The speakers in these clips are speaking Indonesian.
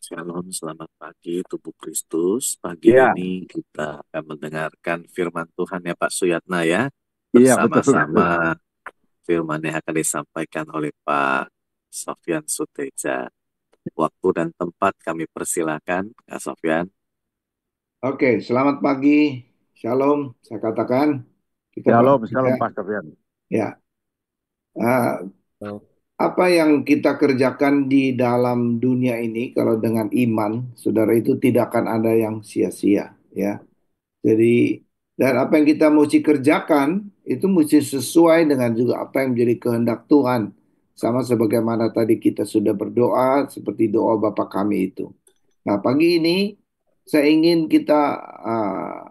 Shalom, selamat pagi Tubuh Kristus. Pagi Iya, ini kita akan mendengarkan firman Tuhan ya Pak Suyatna ya. iya betul, betul. Bersama-sama firman yang akan disampaikan oleh Pak Sofyan Suteja. Waktu dan tempat kami persilakan, Kak Sofyan. Oke, selamat pagi. Shalom, saya katakan. Kita Shalom, perhatikan. shalom Pak Sofyan. Ya, apa yang kita kerjakan di dalam dunia ini, kalau dengan iman, saudara itu tidak akan ada yang sia-sia. Ya, jadi dan apa yang kita mesti kerjakan itu mesti sesuai dengan juga apa yang menjadi kehendak Tuhan. Sama sebagaimana tadi kita sudah berdoa, seperti doa Bapa kami itu. Nah, pagi ini saya ingin kita uh,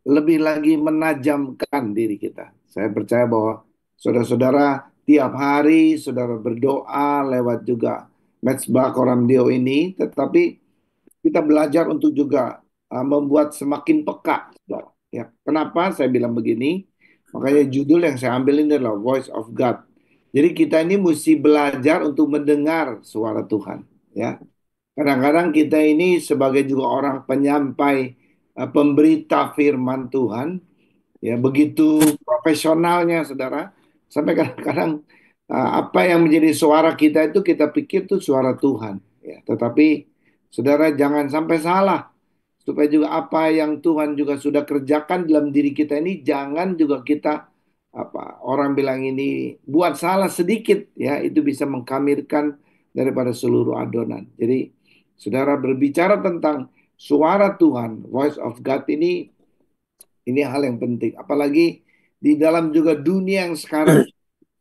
lebih lagi menajamkan diri kita. Saya percaya bahwa saudara-saudara tiap hari saudara berdoa lewat juga Mezbah Koram Deo ini, tetapi kita belajar untuk juga membuat semakin peka, saudara. Ya, kenapa saya bilang begini? Makanya judul yang saya ambil ini adalah Voice of God. Jadi kita ini mesti belajar untuk mendengar suara Tuhan. Ya, kadang-kadang kita ini sebagai juga orang penyampai, pemberita firman Tuhan, ya begitu profesionalnya saudara, sampai kadang-kadang apa yang menjadi suara kita itu kita pikir itu suara Tuhan. Ya, tetapi saudara jangan sampai salah, supaya juga apa yang Tuhan juga sudah kerjakan dalam diri kita ini jangan juga kita apa orang bilang ini buat salah sedikit, ya itu bisa mengkamirkan daripada seluruh adonan. Jadi saudara berbicara tentang suara Tuhan, voice of God ini hal yang penting. Apalagi di dalam juga dunia yang sekarang,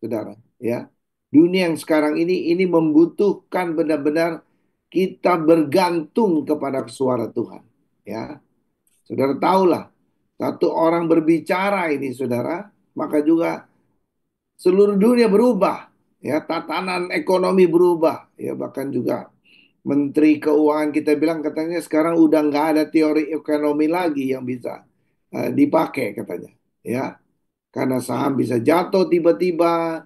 saudara, ya. Dunia yang sekarang ini membutuhkan benar-benar kita bergantung kepada suara Tuhan, ya. Saudara tahulah, satu orang berbicara ini, saudara, maka juga seluruh dunia berubah, ya. Tatanan ekonomi berubah, ya. Bahkan juga Menteri Keuangan kita bilang katanya sekarang udah nggak ada teori ekonomi lagi yang bisa dipakai katanya, ya. Karena saham bisa jatuh tiba-tiba,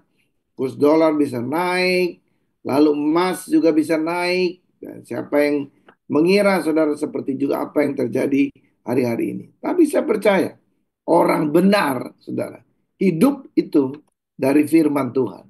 kurs dolar bisa naik, lalu emas juga bisa naik. Dan siapa yang mengira saudara seperti juga apa yang terjadi hari-hari ini. Tapi saya percaya orang benar saudara hidup itu dari firman Tuhan.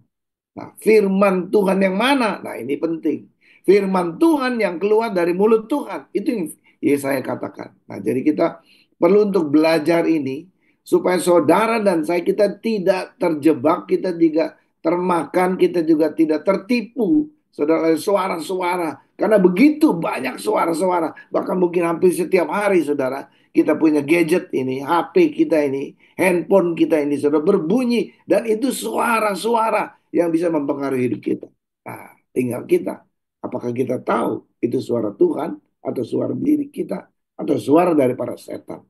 Nah, firman Tuhan yang mana? Nah, ini penting. Firman Tuhan yang keluar dari mulut Tuhan. Itu yang Yesaya katakan. Nah, jadi kita perlu untuk belajar ini supaya saudara dan saya kita tidak terjebak, kita juga termakan, kita juga tidak tertipu. Saudara, oleh suara-suara. Karena begitu banyak suara-suara. Bahkan mungkin hampir setiap hari, saudara, kita punya gadget ini, HP kita ini, handphone kita ini, saudara, berbunyi. Dan itu suara-suara yang bisa mempengaruhi hidup kita. Nah, tinggal kita. Apakah kita tahu itu suara Tuhan atau suara diri kita atau suara dari para setan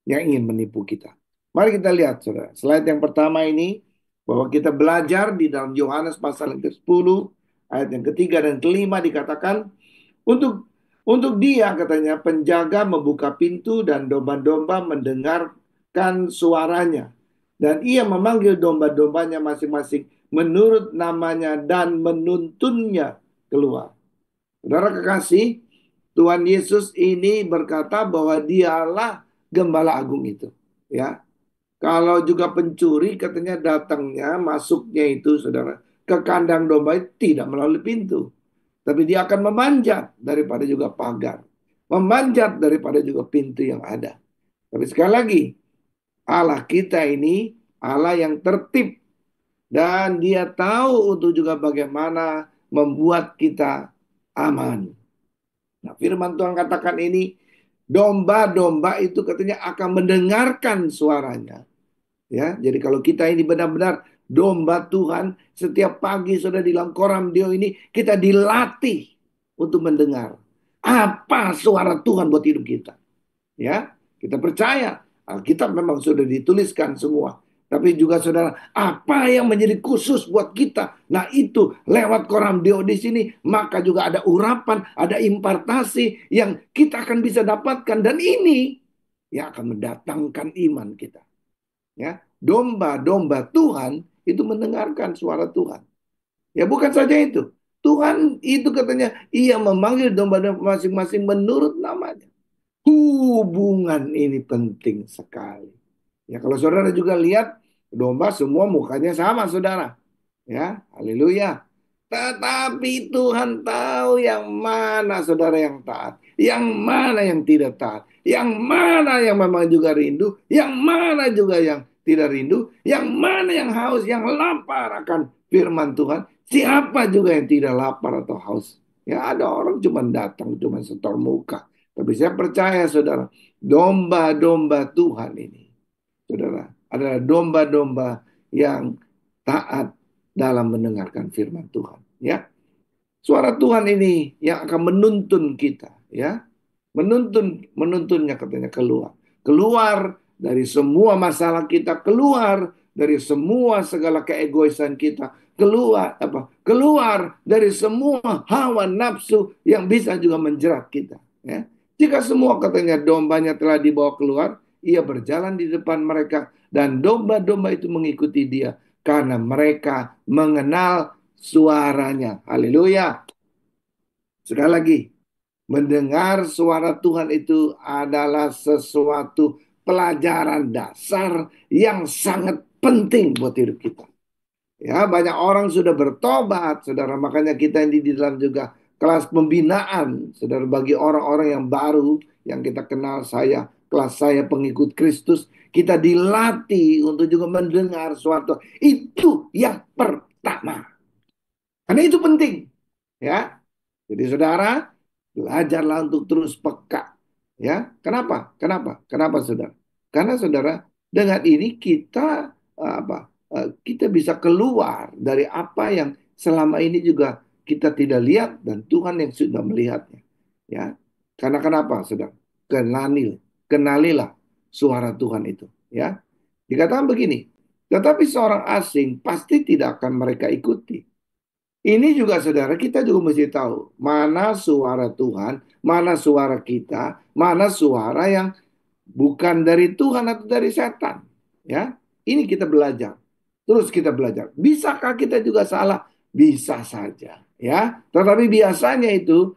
yang ingin menipu kita. Mari kita lihat, saudara. Slide yang pertama ini bahwa kita belajar di dalam Yohanes pasal yang ke-10 ayat yang ketiga dan kelima dikatakan untuk dia katanya penjaga membuka pintu dan domba-domba mendengarkan suaranya. Dan ia memanggil domba-dombanya masing-masing menurut namanya dan menuntunnya keluar. Saudara kekasih, Tuhan Yesus ini berkata bahwa dialah gembala agung itu. Ya, kalau juga pencuri katanya datangnya, masuknya itu saudara ke kandang domba itu tidak melalui pintu. Tapi dia akan memanjat daripada juga pagar. Memanjat daripada juga pintu yang ada. Tapi sekali lagi, Allah kita ini Allah yang tertib. Dan dia tahu untuk juga bagaimana membuat kita aman. Nah, firman Tuhan katakan ini, domba-domba itu katanya akan mendengarkan suaranya. Ya, jadi kalau kita ini benar-benar domba Tuhan, setiap pagi sudah di dalam koram Dio ini kita dilatih untuk mendengar apa suara Tuhan buat hidup kita. Ya, kita percaya Alkitab memang sudah dituliskan semua. Tapi juga saudara, apa yang menjadi khusus buat kita? Nah itu lewat koram Dio di sini, maka juga ada urapan, ada impartasi yang kita akan bisa dapatkan. Dan ini yang akan mendatangkan iman kita. Ya, domba-domba Tuhan itu mendengarkan suara Tuhan. Ya bukan saja itu. Tuhan itu katanya, ia memanggil domba-domba masing-masing menurut namanya. Hubungan ini penting sekali. Ya, kalau saudara juga lihat domba semua mukanya sama, saudara. Ya, haleluya. Tetapi Tuhan tahu yang mana saudara yang taat, yang mana yang tidak taat, yang mana yang memang juga rindu, yang mana juga yang tidak rindu, yang mana yang haus, yang lapar akan firman Tuhan. Siapa juga yang tidak lapar atau haus? Ya, ada orang cuma datang, cuma setor muka. Tapi saya percaya saudara, domba-domba Tuhan ini, saudara, adalah domba-domba yang taat dalam mendengarkan firman Tuhan. Ya, suara Tuhan ini yang akan menuntun kita. Ya, menuntunnya katanya keluar, keluar dari semua masalah kita, keluar dari semua segala keegoisan kita, keluar dari semua hawa nafsu yang bisa juga menjerat kita. Ya, jika semua katanya dombanya telah dibawa keluar, ia berjalan di depan mereka dan domba-domba itu mengikuti dia karena mereka mengenal suaranya. Haleluya. Sekali lagi, mendengar suara Tuhan itu adalah sesuatu pelajaran dasar yang sangat penting buat hidup kita. Ya, banyak orang sudah bertobat, saudara. Makanya kita ini di dalam juga kelas pembinaan, saudara, bagi orang-orang yang baru, yang kita kenal saya, kelas saya pengikut Kristus, kita dilatih untuk juga mendengar suatu. Itu yang pertama. Karena itu penting. Ya, jadi saudara, belajarlah untuk terus peka. Ya, kenapa? Kenapa? Kenapa saudara? Karena saudara, dengan ini kita kita bisa keluar dari apa yang selama ini juga kita tidak lihat dan Tuhan yang sudah melihatnya. Ya, karena kenapa, saudara? Kenalilah suara Tuhan itu. Ya, dikatakan begini. Tetapi seorang asing pasti tidak akan mereka ikuti. Ini juga saudara, kita juga mesti tahu mana suara Tuhan, mana suara kita, mana suara yang bukan dari Tuhan atau dari setan. Ya, ini kita belajar. Terus kita belajar. Bisakah kita juga salah? Bisa saja, ya. Tetapi biasanya itu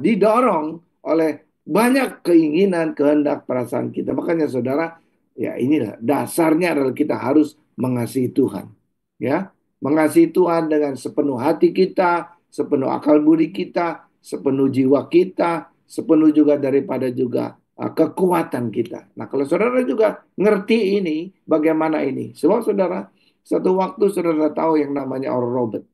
didorong oleh banyak keinginan, kehendak, perasaan kita. Makanya saudara, ya inilah dasarnya adalah kita harus mengasihi Tuhan. Ya, mengasihi Tuhan dengan sepenuh hati kita, sepenuh akal budi kita, sepenuh jiwa kita, sepenuh juga daripada juga kekuatan kita. Nah, kalau saudara juga ngerti ini, bagaimana ini? Sebab saudara, satu waktu saudara tahu yang namanya Oral Robert.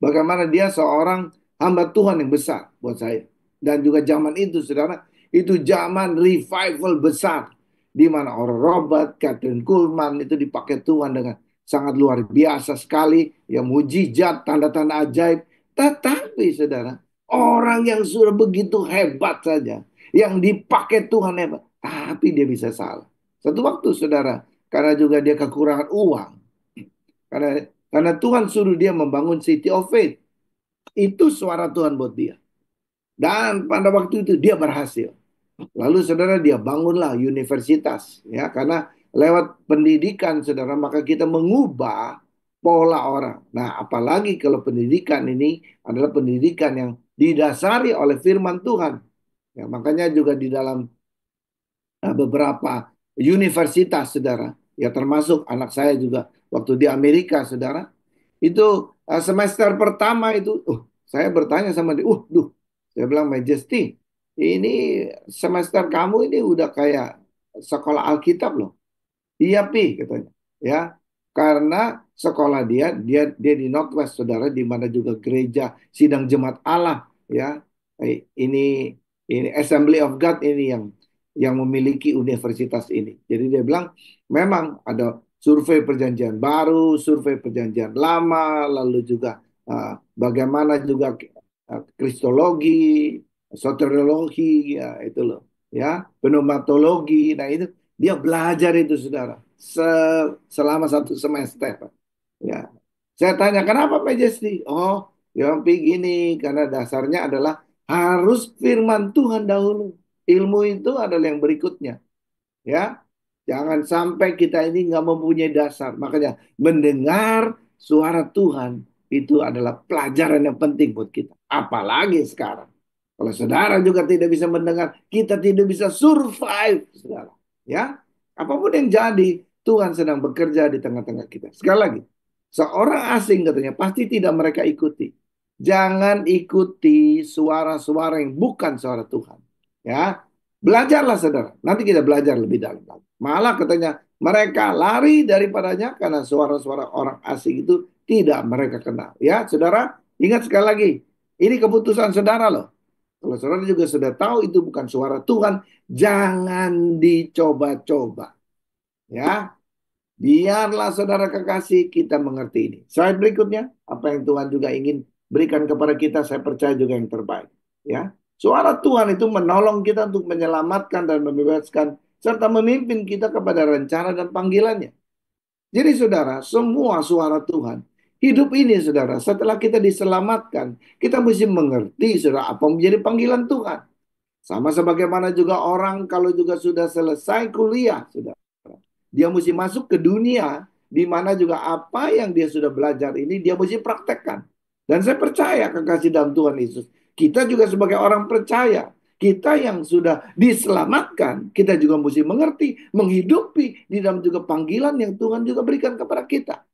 Bagaimana dia seorang hamba Tuhan yang besar buat saya. Dan juga zaman itu, saudara, itu zaman revival besar. Di mana Oral Robert, Catherine Kuhlman itu dipakai Tuhan dengan sangat luar biasa sekali. Ya, mujizat, tanda-tanda ajaib. Tetapi, saudara, orang yang sudah begitu hebat saja. Yang dipakai Tuhan hebat. Tapi dia bisa salah. Satu waktu, saudara, karena juga dia kekurangan uang. Karena Tuhan suruh dia membangun City of Faith. Itu suara Tuhan buat dia. Dan pada waktu itu dia berhasil. Lalu saudara dia bangunlah universitas. Ya, karena lewat pendidikan saudara maka kita mengubah pola orang. Nah apalagi kalau pendidikan ini adalah pendidikan yang didasari oleh firman Tuhan. Ya, makanya juga di dalam beberapa universitas saudara. Ya termasuk anak saya juga waktu di Amerika saudara. Itu semester pertama itu, saya bertanya sama dia, saya bilang Majesty, ini semester kamu ini udah kayak sekolah Alkitab loh. Iya pi katanya, ya karena sekolah dia di Northwest saudara, di mana juga gereja sidang jemaat Allah, ya. Ini Assembly of God ini yang memiliki universitas ini. Jadi dia bilang memang ada survei perjanjian baru, survei perjanjian lama, lalu juga bagaimana juga kristologi, soteriologi, ya itu loh, ya pneumatologi. Nah itu dia belajar itu saudara selama satu semester. Ya, saya tanya kenapa Majesty? Oh, ya begini karena dasarnya adalah harus firman Tuhan dahulu. Ilmu itu adalah yang berikutnya. Ya, jangan sampai kita ini nggak mempunyai dasar. Makanya mendengar suara Tuhan itu adalah pelajaran yang penting buat kita. Apalagi sekarang. Kalau saudara juga tidak bisa mendengar, kita tidak bisa survive, saudara. Ya, apapun yang jadi, Tuhan sedang bekerja di tengah-tengah kita. Sekali lagi, seorang asing katanya pasti tidak mereka ikuti. Jangan ikuti suara-suara yang bukan suara Tuhan. Ya, belajarlah saudara. Nanti kita belajar lebih dalam lagi. Malah katanya mereka lari daripadanya karena suara-suara orang asing itu tidak mereka kenal. Ya, saudara, ingat sekali lagi, ini keputusan saudara loh. Kalau saudara juga sudah tahu itu bukan suara Tuhan, jangan dicoba-coba. Ya, biarlah saudara kekasih kita mengerti ini. Slide berikutnya, apa yang Tuhan juga ingin berikan kepada kita, saya percaya juga yang terbaik. Ya, suara Tuhan itu menolong kita untuk menyelamatkan dan membebaskan serta memimpin kita kepada rencana dan panggilannya. Jadi saudara, semua suara Tuhan. Hidup ini saudara, setelah kita diselamatkan, kita mesti mengerti saudara apa menjadi panggilan Tuhan. Sama sebagaimana juga orang kalau juga sudah selesai kuliah, saudara. Dia mesti masuk ke dunia di mana juga apa yang dia sudah belajar ini dia mesti praktekkan. Dan saya percaya kekasih dalam Tuhan Yesus, kita juga sebagai orang percaya, kita yang sudah diselamatkan, kita juga mesti mengerti, menghidupi di dalam juga panggilan yang Tuhan juga berikan kepada kita.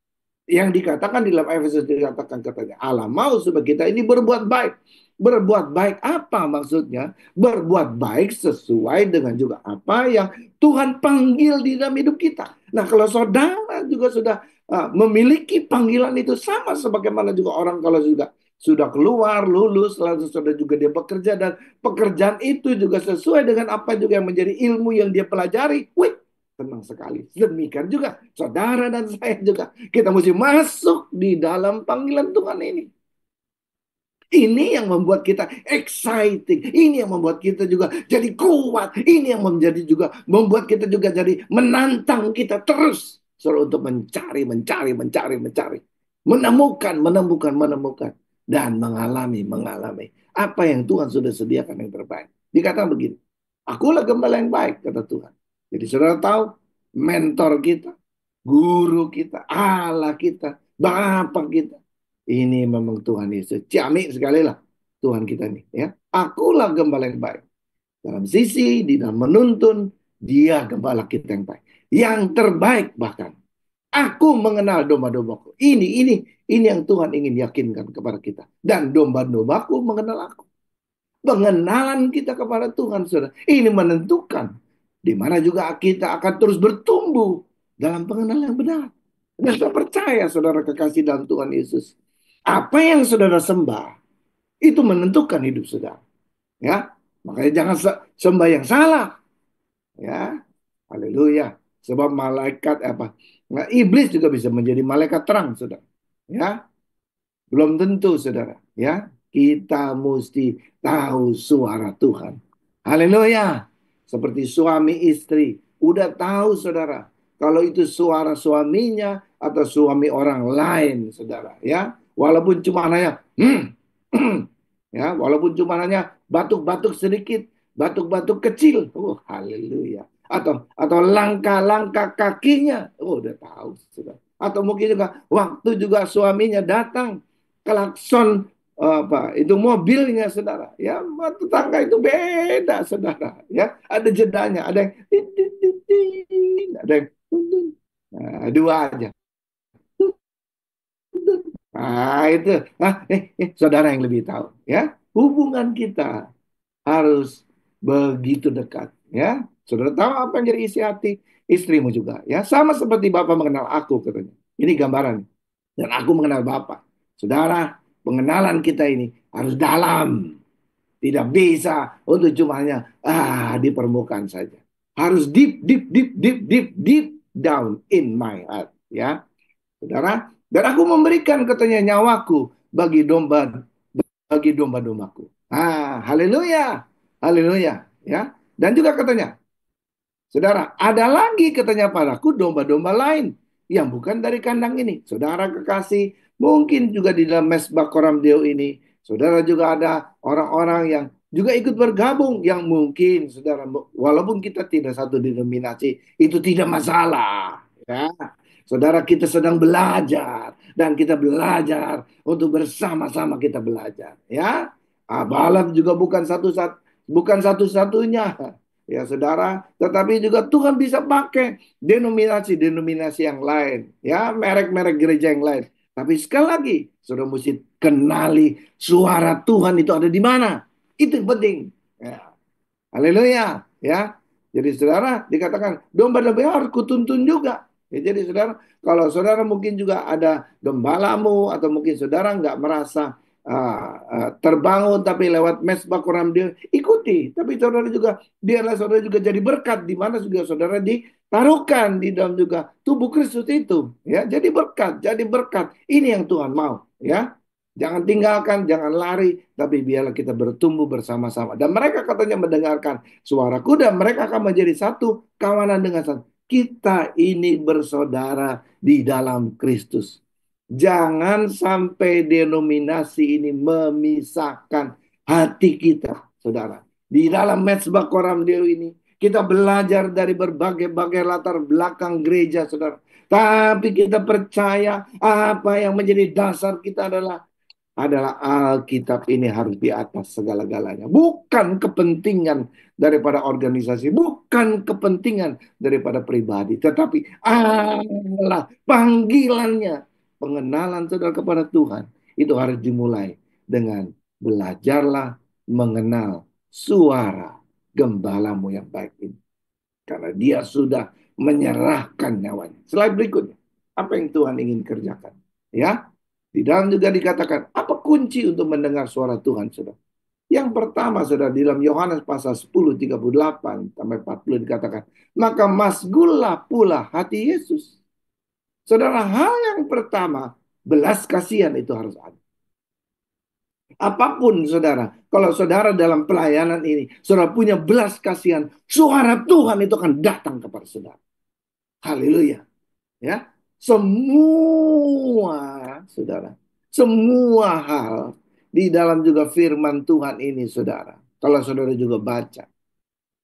Yang dikatakan di dalam Efesus dikatakan katanya Allah mau supaya kita ini berbuat baik. Berbuat baik apa maksudnya? Berbuat baik sesuai dengan juga apa yang Tuhan panggil di dalam hidup kita. Nah, kalau saudara juga sudah memiliki panggilan itu sama sebagaimana juga orang kalau juga sudah keluar, lulus, lalu sudah juga dia bekerja dan pekerjaan itu juga sesuai dengan apa juga yang menjadi ilmu yang dia pelajari. Wih, tenang sekali. Demikian juga saudara dan saya juga. Kita mesti masuk di dalam panggilan Tuhan ini. Ini yang membuat kita exciting. Ini yang membuat kita juga jadi kuat. Ini yang menjadi juga membuat kita juga jadi menantang kita terus. Suruh untuk mencari. Menemukan. Dan mengalami. Apa yang Tuhan sudah sediakan yang terbaik. Dikatakan begini. Akulah gembala yang baik, kata Tuhan. Jadi saudara tahu, mentor kita, guru kita, Allah kita, Bapa kita. Ini memang Tuhan Yesus. Ciamik sekali lah Tuhan kita nih. Ya, akulah gembala yang baik. Dalam sisi, di dalam menuntun, dia gembala kita yang baik. Yang terbaik bahkan. Aku mengenal domba-dombaku. Ini yang Tuhan ingin yakinkan kepada kita. Dan domba-dombaku mengenal aku. Pengenalan kita kepada Tuhan, saudara. Ini menentukan di mana juga kita akan terus bertumbuh dalam pengenalan yang benar. Dan saya percaya, saudara kekasih dalam Tuhan Yesus, apa yang saudara sembah itu menentukan hidup saudara. Ya, makanya jangan sembah yang salah. Ya, haleluya. Sebab malaikat apa? Nah, iblis juga bisa menjadi malaikat terang, saudara. Ya, belum tentu, saudara. Ya, kita mesti tahu suara Tuhan. Haleluya. Seperti suami istri. Udah tahu, saudara. Kalau itu suara suaminya atau suami orang lain, saudara. Ya, walaupun cuma hanya, ya, walaupun cuma hanya batuk-batuk sedikit, batuk-batuk kecil. Oh, haleluya. Atau langkah-langkah kakinya. Oh, udah tahu, saudara. Atau mungkin juga waktu juga suaminya datang klakson apa itu mobilnya saudara ya tetangga itu beda saudara ya ada jedanya ada yang ada yang nah, dua aja nah itu saudara yang lebih tahu ya hubungan kita harus begitu dekat ya saudara tahu apa yang jadi isi hati istrimu juga ya sama seperti Bapak mengenal aku katanya ini gambaran dan aku mengenal Bapak saudara pengenalan kita ini harus dalam tidak bisa untuk cuma hanya di permukaan saja harus deep down in my heart ya saudara dan aku memberikan katanya nyawaku bagi domba-dombaku haleluya haleluya ya dan juga katanya saudara, ada lagi katanya padaku domba-domba lain yang bukan dari kandang ini. Saudara kekasih, mungkin juga di dalam mesbah Koramdeo ini, saudara juga ada orang-orang yang juga ikut bergabung yang mungkin saudara walaupun kita tidak satu denominasi itu tidak masalah ya. Saudara kita sedang belajar dan kita belajar untuk bersama-sama kita belajar, ya. Balak juga bukan satu-satunya, ya saudara, tetapi juga Tuhan bisa pakai denominasi-denominasi yang lain, ya, merek-merek gereja yang lain. Tapi sekali lagi, saudara mesti kenali suara Tuhan itu ada di mana. Itu yang penting. Ya. Haleluya, ya. Jadi saudara dikatakan domba-domba harus kutuntun juga. Ya, jadi saudara, kalau saudara mungkin juga ada gembalamu atau mungkin saudara nggak merasa terbangun tapi lewat mesbah Quran dia ikuti. Tapi saudara juga biarlah saudara juga jadi berkat di mana juga saudara ditaruhkan di dalam juga tubuh Kristus itu. Ya, jadi berkat, jadi berkat. Ini yang Tuhan mau. Ya, jangan tinggalkan, jangan lari, tapi biarlah kita bertumbuh bersama-sama. Dan mereka katanya mendengarkan suaraku dan mereka akan menjadi satu kawanan dengan satu. Kita ini bersaudara di dalam Kristus. Jangan sampai denominasi ini memisahkan hati kita, saudara. Di dalam Mezbah Koramdel ini, kita belajar dari berbagai-bagai latar belakang gereja, saudara. Tapi kita percaya apa yang menjadi dasar kita adalah Alkitab ini harus di atas segala-galanya. Bukan kepentingan daripada organisasi, bukan kepentingan daripada pribadi, tetapi Allah panggilannya, pengenalan saudara kepada Tuhan itu harus dimulai dengan belajarlah mengenal suara gembalamu yang baik ini. Karena dia sudah menyerahkan nyawanya. Slide berikutnya. Apa yang Tuhan ingin kerjakan? Ya, di dalam juga dikatakan, apa kunci untuk mendengar suara Tuhan, saudara? Yang pertama, saudara, di dalam Yohanes pasal 10, 38 sampai 40 dikatakan, maka masgullah pula hati Yesus. Saudara, hal yang pertama, belas kasihan itu harus ada. Apapun, saudara, kalau saudara dalam pelayanan ini, saudara punya belas kasihan, suara Tuhan itu akan datang kepada saudara. Haleluya. Ya, semua saudara, semua hal di dalam juga firman Tuhan ini, saudara. Kalau saudara juga baca,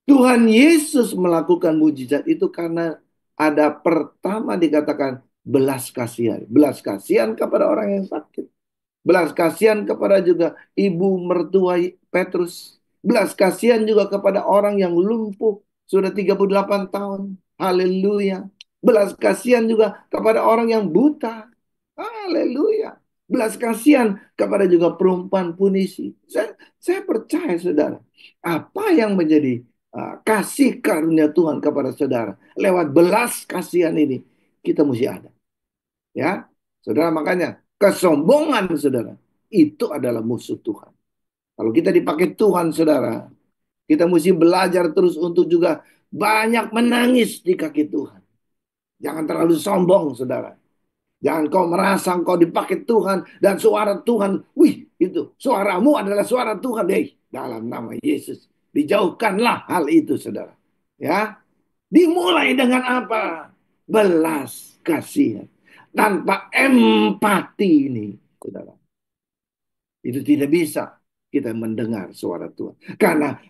Tuhan Yesus melakukan mujizat itu karena ada pertama dikatakan belas kasihan kepada orang yang sakit, belas kasihan kepada juga ibu mertua Petrus, belas kasihan juga kepada orang yang lumpuh sudah 38 tahun. Haleluya. Belas kasihan juga kepada orang yang buta. Haleluya. Belas kasihan kepada juga perempuan punisi. Saya percaya saudara, apa yang menjadi kasih karunia Tuhan kepada saudara lewat belas kasihan ini kita mesti ada. Ya, saudara, makanya kesombongan saudara itu adalah musuh Tuhan. Kalau kita dipakai Tuhan saudara, kita mesti belajar terus untuk juga banyak menangis di kaki Tuhan. Jangan terlalu sombong, saudara. Jangan kau merasa kau dipakai Tuhan dan suara Tuhan, wih, itu suaramu adalah suara Tuhan. Dalam nama Yesus, dijauhkanlah hal itu, saudara. Ya, dimulai dengan apa? Belas kasihan. Tanpa empati ini, saudara, itu tidak bisa kita mendengar suara Tuhan. Karena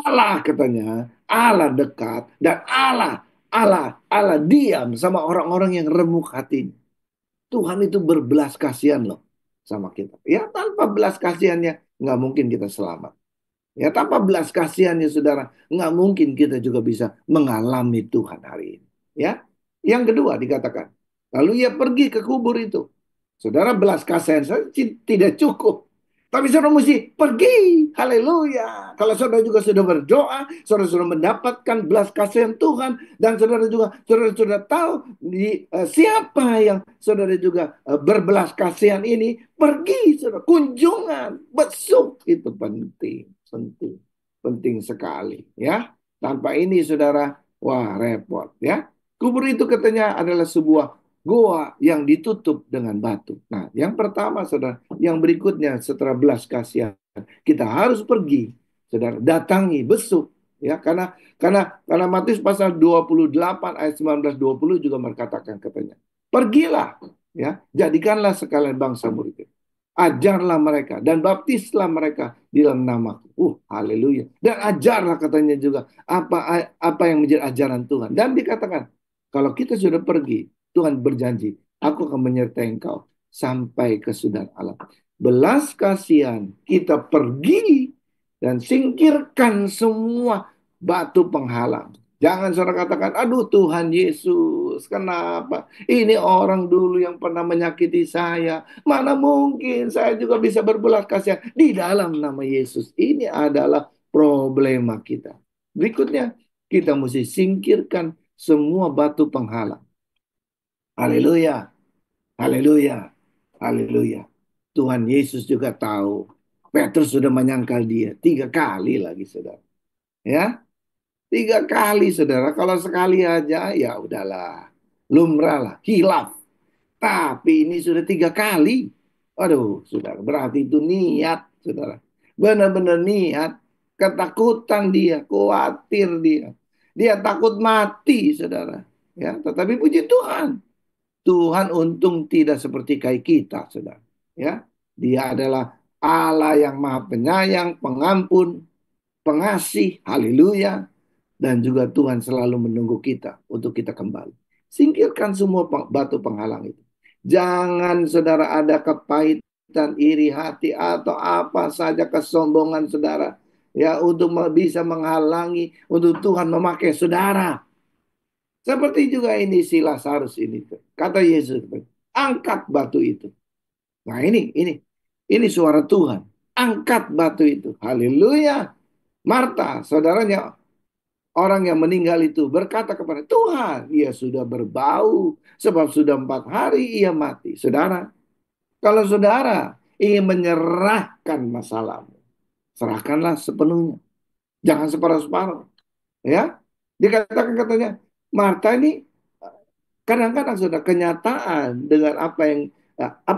Allah katanya, Allah dekat dan Allah diam sama orang-orang yang remuk hati. Tuhan itu berbelas kasihan loh sama kita. Ya, tanpa belas kasihannya nggak mungkin kita selamat. Ya, tanpa belas kasihannya saudara, nggak mungkin kita juga bisa mengalami Tuhan hari ini. Ya, yang kedua dikatakan, lalu ia pergi ke kubur itu. Saudara, belas kasihan saya tidak cukup. Tapi saudara mesti pergi. Haleluya. Kalau saudara juga sudah berdoa, saudara sudah mendapatkan belas kasihan Tuhan. Dan saudara juga sudah tahu siapa yang saudara juga berbelas kasihan ini. Pergi saudara, kunjungan, besuk. Itu penting. Penting. Penting sekali. Ya. Tanpa ini saudara, wah repot. Ya. Kubur itu katanya adalah sebuah goa yang ditutup dengan batu. Nah, yang pertama, saudara, yang berikutnya setelah belas kasihan, kita harus pergi, saudara, datangi, besuk, ya, karena Matius pasal 28 ayat 19-20 juga berkatakan katanya, pergilah, ya, jadikanlah sekalian bangsa murid. Ajarlah mereka dan baptislah mereka di dalam namaku. Haleluya. Dan ajarlah katanya juga apa yang menjadi ajaran Tuhan. Dan dikatakan, kalau kita sudah pergi, Tuhan berjanji Aku akan menyertai engkau sampai ke sudut alam. Belas kasihan, kita pergi dan singkirkan semua batu penghalang. Jangan saudara katakan, aduh Tuhan Yesus, kenapa? Ini orang dulu yang pernah menyakiti saya. Mana mungkin saya juga bisa berbelas kasihan di dalam nama Yesus. Ini adalah problema kita. Berikutnya, kita mesti singkirkan semua batu penghalang. Haleluya, haleluya, haleluya. Tuhan Yesus juga tahu. Petrus sudah menyangkal dia 3 kali lagi, saudara. Ya, 3 kali, saudara. Kalau sekali aja, ya udahlah. Lumrah lah, hilaf. Tapi ini sudah 3 kali. Aduh, saudara. Berarti itu niat, saudara. Benar-benar niat. Ketakutan dia, khawatir dia. Dia takut mati, saudara. Ya, tetapi puji Tuhan. Tuhan untung tidak seperti kayak kita, saudara. Ya, Dia adalah Allah yang Maha Penyayang, Pengampun, Pengasih. Haleluya. Dan juga Tuhan selalu menunggu kita untuk kita kembali. Singkirkan semua batu penghalang itu. Jangan saudara ada kepahitan, iri hati atau apa saja kesombongan saudara ya untuk bisa menghalangi untuk Tuhan memakai saudara. Seperti juga ini si Lazarus ini. Kata Yesus, angkat batu itu. Nah ini suara Tuhan. Angkat batu itu. Haleluya. Marta, saudaranya orang yang meninggal itu berkata kepada Tuhan, ia sudah berbau sebab sudah 4 hari ia mati. Saudara, kalau saudara ingin menyerahkan masalahmu, serahkanlah sepenuhnya. Jangan separuh-separuh. Ya, dikatakan katanya, Marta ini kadang-kadang sudah kenyataan dengan apa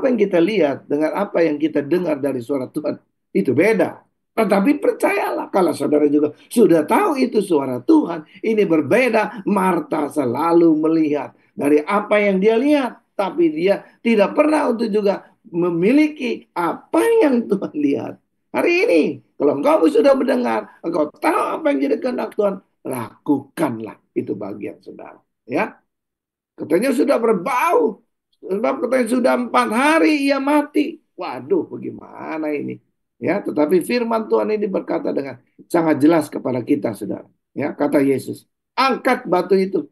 yang kita lihat, dengan apa yang kita dengar dari suara Tuhan, itu beda. Tetapi percayalah, kalau saudara juga sudah tahu itu suara Tuhan, ini berbeda. Marta selalu melihat dari apa yang dia lihat, tapi dia tidak pernah untuk juga memiliki apa yang Tuhan lihat. Hari ini, kalau engkau sudah mendengar, engkau tahu apa yang jadi kehendak Tuhan, lakukanlah itu bagian saudara. Ya, katanya sudah berbau. Sebab katanya sudah 4 hari ia mati. Waduh, bagaimana ini? Ya, tetapi firman Tuhan ini berkata dengan sangat jelas kepada kita, saudara. Ya, kata Yesus, angkat batu itu.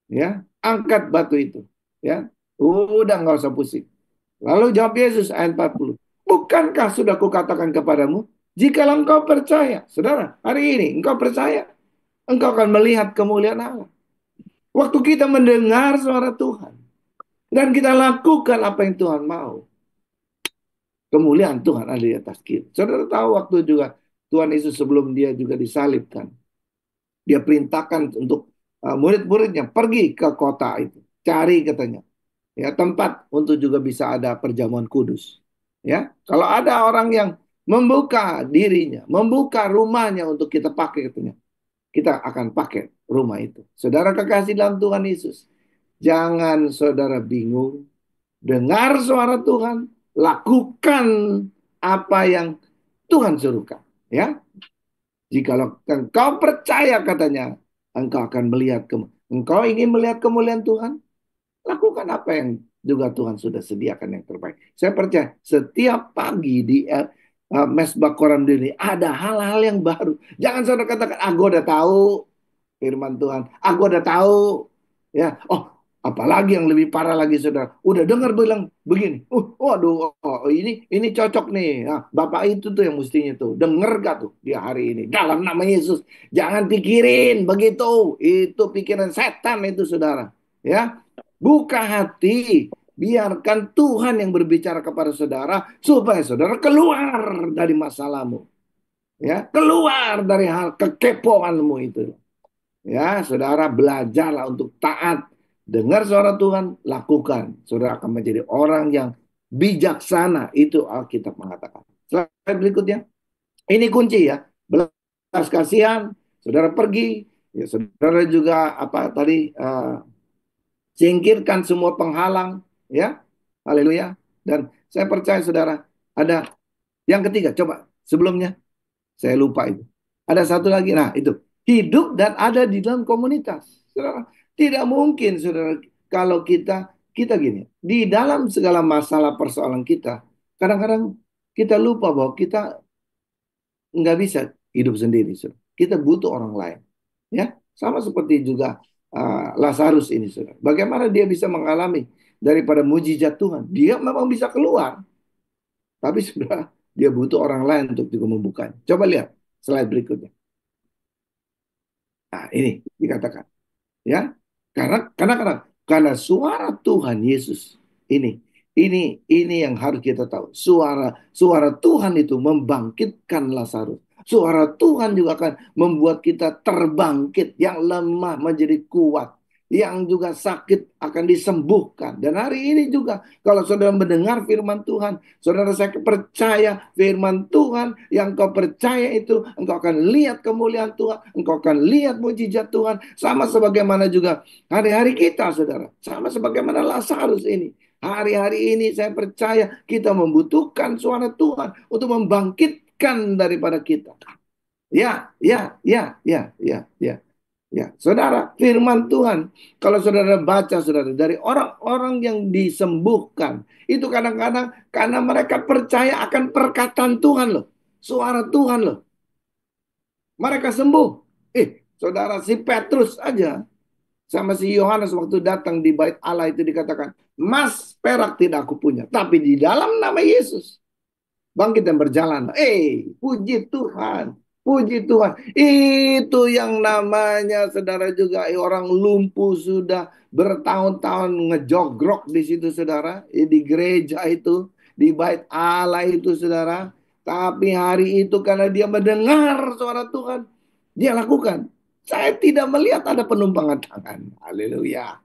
Ya, angkat batu itu. Ya, udah nggak usah pusing. Lalu jawab Yesus ayat 40. Bukankah sudah kukatakan kepadamu, jika engkau percaya, saudara, hari ini engkau percaya, engkau akan melihat kemuliaan Allah. Waktu kita mendengar suara Tuhan dan kita lakukan apa yang Tuhan mau, kemuliaan Tuhan ada di atas kita. Saudara tahu waktu juga Tuhan Yesus sebelum dia juga disalibkan, dia perintahkan untuk murid-muridnya pergi ke kota itu, cari katanya, ya tempat untuk juga bisa ada perjamuan kudus. Ya, kalau ada orang yang membuka dirinya, membuka rumahnya untuk kita pakai katanya, kita akan pakai rumah itu. Saudara kekasih dalam Tuhan Yesus, jangan saudara bingung. Dengar suara Tuhan, lakukan apa yang Tuhan suruhkan. Ya, jikalau engkau percaya katanya, engkau akan melihat engkau ingin melihat kemuliaan Tuhan, lakukan apa yang juga Tuhan sudah sediakan yang terbaik. Saya percaya setiap pagi di Mesbah Koram ini ada hal-hal yang baru. Jangan saudara katakan, aku udah tahu firman Tuhan. Aku udah tahu. Ya, apalagi yang lebih parah lagi saudara. Udah dengar bilang begini. Waduh, ini cocok nih. Nah, Bapak itu tuh yang mestinya tuh. Dengar gak tuh dia hari ini. Dalam nama Yesus. Jangan pikirin begitu. Itu pikiran setan itu saudara. Ya, buka hati. Biarkan Tuhan yang berbicara kepada saudara. Supaya saudara keluar dari masalahmu. Ya, keluar dari hal kekepoanmu itu. Ya, saudara belajarlah untuk taat. Dengar suara Tuhan, lakukan. Saudara akan menjadi orang yang bijaksana. Itu Alkitab mengatakan. Slide berikutnya. Ini kunci ya. Belas kasihan, saudara pergi. Ya, saudara juga apa tadi singkirkan semua penghalang. Ya, haleluya. Dan saya percaya saudara ada yang ketiga. Coba sebelumnya saya lupa itu. Ada satu lagi. Nah, itu. Hidup dan ada di dalam komunitas. Saudara, tidak mungkin, saudara, kalau kita kita gini, di dalam segala masalah persoalan kita, kadang-kadang kita lupa bahwa kita nggak bisa hidup sendiri, saudara. Kita butuh orang lain. Ya, sama seperti juga Lazarus ini, saudara. Bagaimana dia bisa mengalami daripada mujizat Tuhan? Dia memang bisa keluar, tapi sudah dia butuh orang lain untuk juga membukanya. Coba lihat slide berikutnya. Nah, ini dikatakan. Ya, karena suara Tuhan Yesus ini ini ini yang harus kita tahu. Suara suara Tuhan itu membangkitkan Lazarus. Suara Tuhan juga akan membuat kita terbangkit, yang lemah menjadi kuat, yang juga sakit akan disembuhkan. Dan hari ini juga kalau saudara mendengar firman Tuhan, saudara, saya percaya firman Tuhan, yang kau percaya itu engkau akan lihat kemuliaan Tuhan, engkau akan lihat mujizat Tuhan, sama sebagaimana juga hari-hari kita, saudara, sama sebagaimana Lazarus ini. Hari-hari ini saya percaya kita membutuhkan suara Tuhan untuk membangkitkan daripada kita. Ya, ya, ya, ya, ya, ya. Ya, saudara, firman Tuhan, kalau saudara baca, saudara, dari orang-orang yang disembuhkan, itu kadang-kadang karena mereka percaya akan perkataan Tuhan loh, suara Tuhan loh, mereka sembuh. Saudara, si Petrus aja sama si Yohanes waktu datang di bait Allah itu dikatakan, emas perak tidak aku punya, tapi di dalam nama Yesus bangkit dan berjalan. Puji Tuhan. Puji Tuhan. Itu yang namanya, saudara, juga orang lumpuh sudah bertahun-tahun ngejogrok di situ, saudara. Di gereja itu, di bait Allah itu, saudara. Tapi hari itu karena dia mendengar suara Tuhan, dia lakukan. Saya tidak melihat ada penumpangan tangan. Haleluya.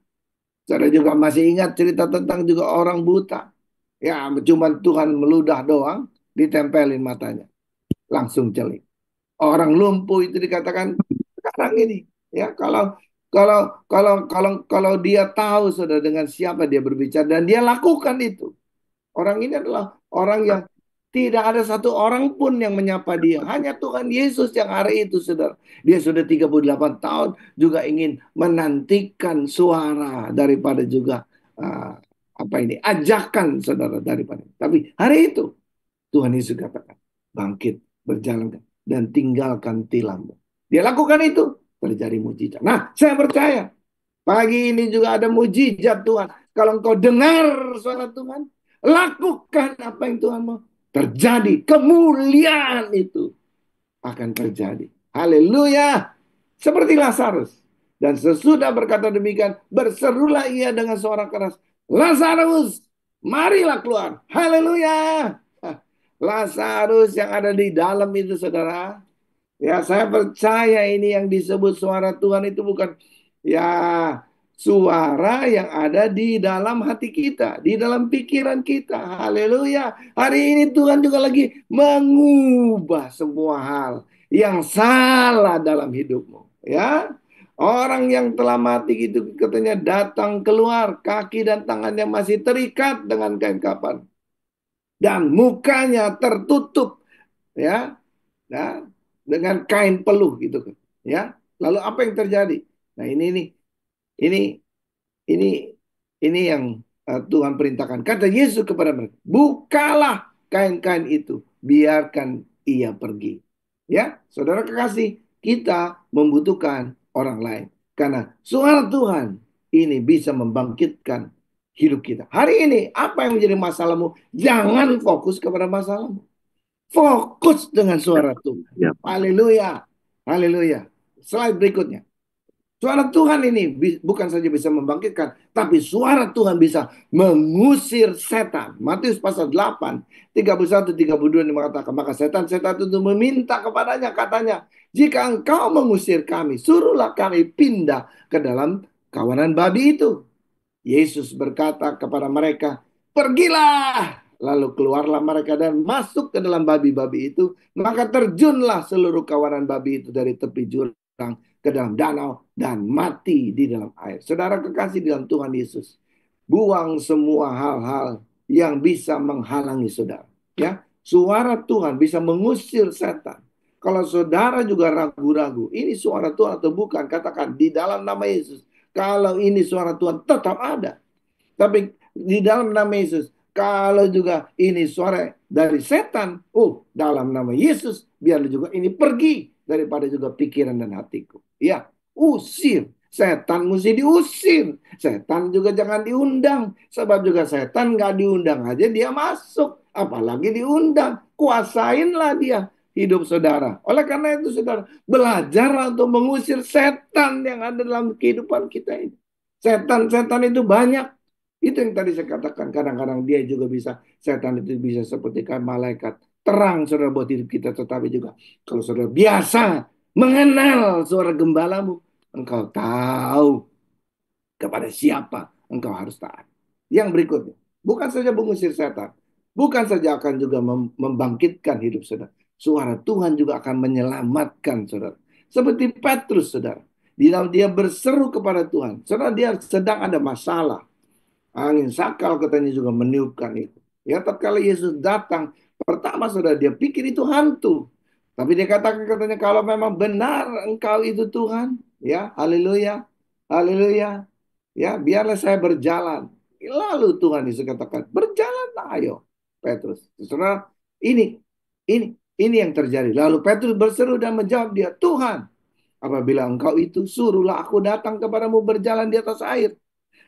Saya juga masih ingat cerita tentang juga orang buta. Ya, cuman Tuhan meludah doang, ditempelin matanya, langsung celik. Orang lumpuh itu dikatakan sekarang ini, ya, kalau dia tahu, saudara, dengan siapa dia berbicara dan dia lakukan itu. Orang ini adalah orang yang tidak ada satu orang pun yang menyapa dia. Hanya Tuhan Yesus yang hari itu, saudara. Dia sudah 38 tahun juga ingin menantikan suara daripada juga uh, apa ini, ajakan, saudara, daripada. Tapi hari itu Tuhan Yesus katakan, bangkit, berjalan dan tinggalkan tilammu. Dia lakukan itu, terjadi mujizat. Nah, saya percaya pagi ini juga ada mujizat Tuhan. Kalau engkau dengar suara Tuhan, lakukan apa yang Tuhan mau. Terjadi, kemuliaan itu akan terjadi. Haleluya. Seperti Lazarus. Dan sesudah berkata demikian, berserulah ia dengan suara keras, Lazarus, marilah keluar. Haleluya. Lazarus yang ada di dalam itu, saudara. Ya, saya percaya ini yang disebut suara Tuhan itu bukan, ya, suara yang ada di dalam hati kita, di dalam pikiran kita. Haleluya. Hari ini Tuhan juga lagi mengubah semua hal yang salah dalam hidupmu. Ya, orang yang telah mati itu katanya datang keluar, kaki dan tangannya masih terikat dengan kain kapan dan mukanya tertutup, ya, nah, dengan kain peluh gitu kan, ya. Lalu apa yang terjadi? Nah, ini ini ini yang Tuhan perintahkan. Kata Yesus kepada mereka, bukalah kain-kain itu, biarkan ia pergi. Ya, saudara kekasih, kita membutuhkan orang lain karena suara Tuhan ini bisa membangkitkan hidup kita. Hari ini apa yang menjadi masalahmu? Jangan fokus kepada masalahmu. Fokus dengan suara Tuhan. Ya, Haleluya. Haleluya. Slide berikutnya. Suara Tuhan ini bukan saja bisa membangkitkan, tapi suara Tuhan bisa mengusir setan. Matius pasal 8, 31, 32 ini mengatakan, maka setan-setan itu meminta kepadanya, katanya, jika engkau mengusir kami, suruhlah kami pindah ke dalam kawanan babi itu. Yesus berkata kepada mereka, pergilah. Lalu keluarlah mereka dan masuk ke dalam babi-babi itu. Maka terjunlah seluruh kawanan babi itu dari tepi jurang ke dalam danau dan mati di dalam air. Saudara kekasih dalam Tuhan Yesus, buang semua hal-hal yang bisa menghalangi saudara. Ya, suara Tuhan bisa mengusir setan. Kalau saudara juga ragu-ragu, ini suara Tuhan atau bukan, katakan di dalam nama Yesus. Kalau ini suara Tuhan, tetap ada. Tapi di dalam nama Yesus, kalau juga ini suara dari setan, oh dalam nama Yesus, biarlah juga ini pergi daripada juga pikiran dan hatiku. Ya, usir. Setan mesti diusir. Setan juga jangan diundang. Sebab juga setan nggak diundang aja dia masuk. Apalagi diundang. Kuasainlah dia hidup saudara. Oleh karena itu saudara, belajarlah untuk mengusir setan yang ada dalam kehidupan kita ini. Setan-setan itu banyak. Itu yang tadi saya katakan. Kadang-kadang dia juga bisa, setan itu bisa seperti kayak malaikat. Terang saudara buat hidup kita. Tetapi juga kalau saudara biasa mengenal suara gembalamu, engkau tahu kepada siapa engkau harus taat. Yang berikutnya, bukan saja mengusir setan, bukan saja akan juga membangkitkan hidup saudara. Suara Tuhan juga akan menyelamatkan saudara. Seperti Petrus saudara. Di dalam dia berseru kepada Tuhan. Saudara dia sedang ada masalah. Angin sakal katanya juga meniupkan itu. Ya, tatkala Yesus datang, pertama saudara dia pikir itu hantu. Tapi dia katakan katanya kalau memang benar engkau itu Tuhan, ya, haleluya, haleluya, ya, biarlah saya berjalan. Lalu Tuhan Yesus katakan, berjalanlah ayo, Petrus. Saudara, ini, ini yang terjadi. Lalu Petrus berseru dan menjawab dia, Tuhan, apabila engkau itu suruhlah aku datang kepadamu berjalan di atas air.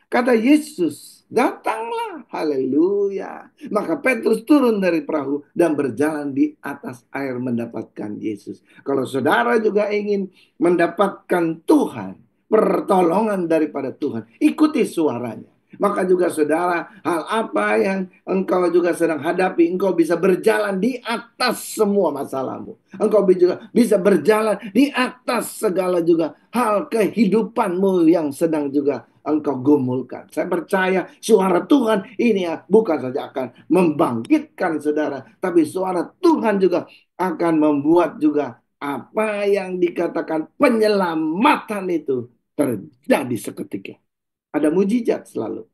Kata Yesus, datanglah. Haleluya. Maka Petrus turun dari perahu dan berjalan di atas air mendapatkan Yesus. Kalau saudara juga ingin mendapatkan Tuhan, pertolongan daripada Tuhan, ikuti suaranya. Maka juga saudara, hal apa yang engkau juga sedang hadapi, engkau bisa berjalan di atas semua masalahmu. Engkau juga bisa berjalan di atas segala juga hal kehidupanmu yang sedang juga engkau gumulkan. Saya percaya suara Tuhan ini ya bukan saja akan membangkitkan saudara, tapi suara Tuhan juga akan membuat juga apa yang dikatakan penyelamatan itu terjadi seketika. Ada mujizat selalu,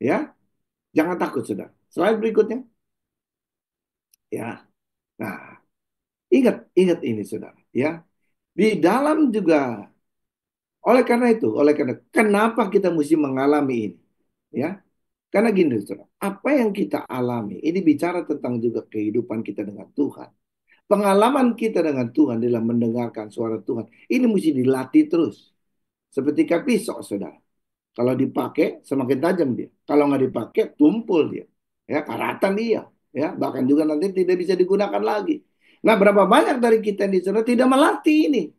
ya. Jangan takut, saudara. Slide berikutnya, ya. Nah, ingat ini, saudara, ya. Di dalam juga, oleh karena kenapa kita mesti mengalami ini, ya? Karena gini, saudara, apa yang kita alami ini bicara tentang juga kehidupan kita dengan Tuhan. Pengalaman kita dengan Tuhan dalam mendengarkan suara Tuhan ini mesti dilatih terus. Seperti kayak pisau, saudara. Kalau dipakai semakin tajam dia. Kalau nggak dipakai tumpul dia. Ya, karatan dia. Ya, bahkan juga nanti tidak bisa digunakan lagi. Nah, berapa banyak dari kita di sana tidak melatih ini.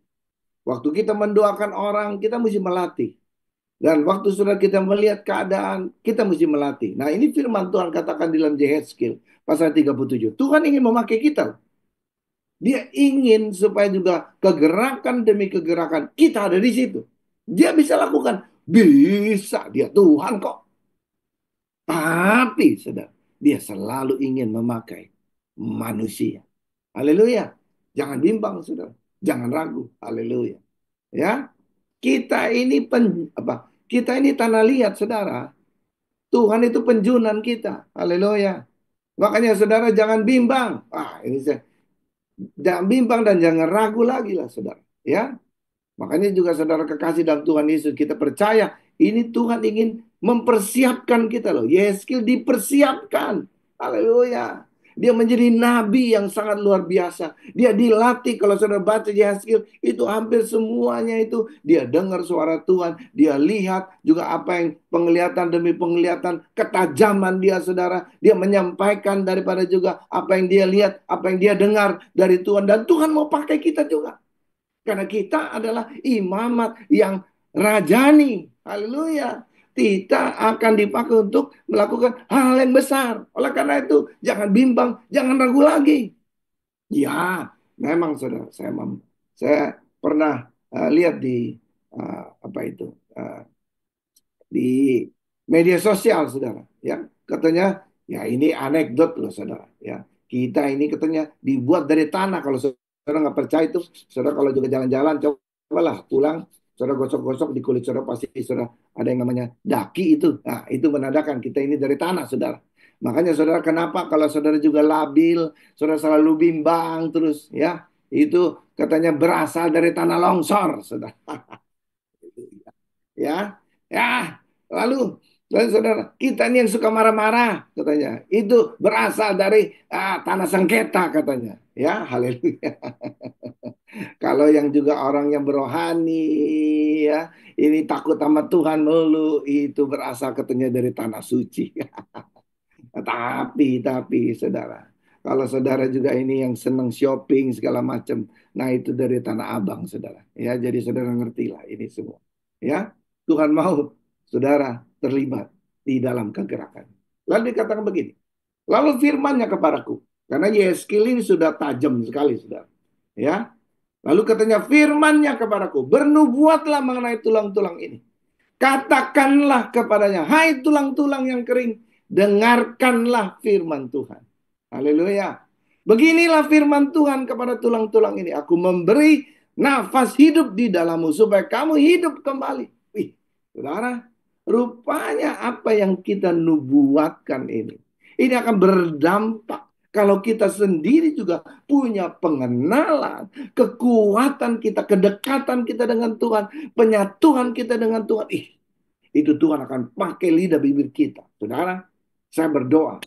Waktu kita mendoakan orang, kita mesti melatih. Dan waktu sudah kita melihat keadaan, kita mesti melatih. Nah, ini firman Tuhan katakan di dalam Yehezkiel pasal 37. Tuhan ingin memakai kita. Dia ingin supaya juga kegerakan demi kegerakan kita ada di situ. Dia bisa lakukan. Bisa, dia Tuhan kok. Tapi, saudara, dia selalu ingin memakai manusia. Haleluya. Jangan bimbang, saudara. Jangan ragu. Haleluya. Ya, kita ini apa? Kita ini tanah liat, saudara. Tuhan itu penjunan kita. Haleluya. Makanya saudara jangan bimbang. Ini saya jangan bimbang dan jangan ragu lagi lah, saudara. Ya, makanya juga saudara kekasih dalam Tuhan Yesus, kita percaya ini Tuhan ingin mempersiapkan kita loh. Yeskil dipersiapkan. Haleluya. Dia menjadi nabi yang sangat luar biasa. Dia dilatih, kalau saudara baca Yeskil, itu hampir semuanya itu dia dengar suara Tuhan. Dia lihat juga apa yang penglihatan demi penglihatan, ketajaman dia saudara. Dia menyampaikan daripada juga apa yang dia lihat, apa yang dia dengar dari Tuhan. Dan Tuhan mau pakai kita juga. Karena kita adalah imamat yang rajani. Haleluya. Kita akan dipakai untuk melakukan hal yang besar. Oleh karena itu, jangan bimbang, jangan ragu lagi. Ya, memang saudara, saya pernah lihat di apa itu di media sosial, saudara. Ya, katanya, ya ini anekdot loh, saudara. Ya, kita ini katanya dibuat dari tanah. Kalau saudara nggak percaya itu, saudara kalau juga jalan-jalan, cobalah pulang, saudara gosok-gosok di kulit saudara pasti saudara ada yang namanya daki itu. Nah, itu menandakan kita ini dari tanah, saudara. Makanya saudara kenapa kalau saudara juga labil, saudara selalu bimbang terus, ya itu katanya berasal dari tanah longsor, saudara. Ya, ya. Lalu Dan saudara, kita ini yang suka marah-marah katanya. Itu berasal dari tanah sengketa katanya. Ya, haleluya. Kalau yang juga orang yang berohani ya, ini takut sama Tuhan melulu, itu berasal katanya dari tanah suci. Tapi saudara, kalau saudara juga ini yang senang shopping segala macam, nah itu dari Tanah Abang saudara. Ya, jadi saudara ngertilah ini semua. Ya, Tuhan mau saudara terlibat di dalam kegerakan. Lalu dikatakan begini, lalu firmannya kepadaku, karena Yeskil ini sudah tajam sekali saudara. Ya, lalu katanya firmannya kepadaku, bernubuatlah mengenai tulang-tulang ini. Katakanlah kepadanya, hai tulang-tulang yang kering, dengarkanlah firman Tuhan. Haleluya. Beginilah firman Tuhan kepada tulang-tulang ini. Aku memberi nafas hidup di dalammu supaya kamu hidup kembali. Wih, saudara, rupanya apa yang kita nubuatkan ini akan berdampak kalau kita sendiri juga punya pengenalan, kekuatan kita, kedekatan kita dengan Tuhan, penyatuan kita dengan Tuhan. Itu Tuhan akan pakai lidah bibir kita. Saudara, saya berdoa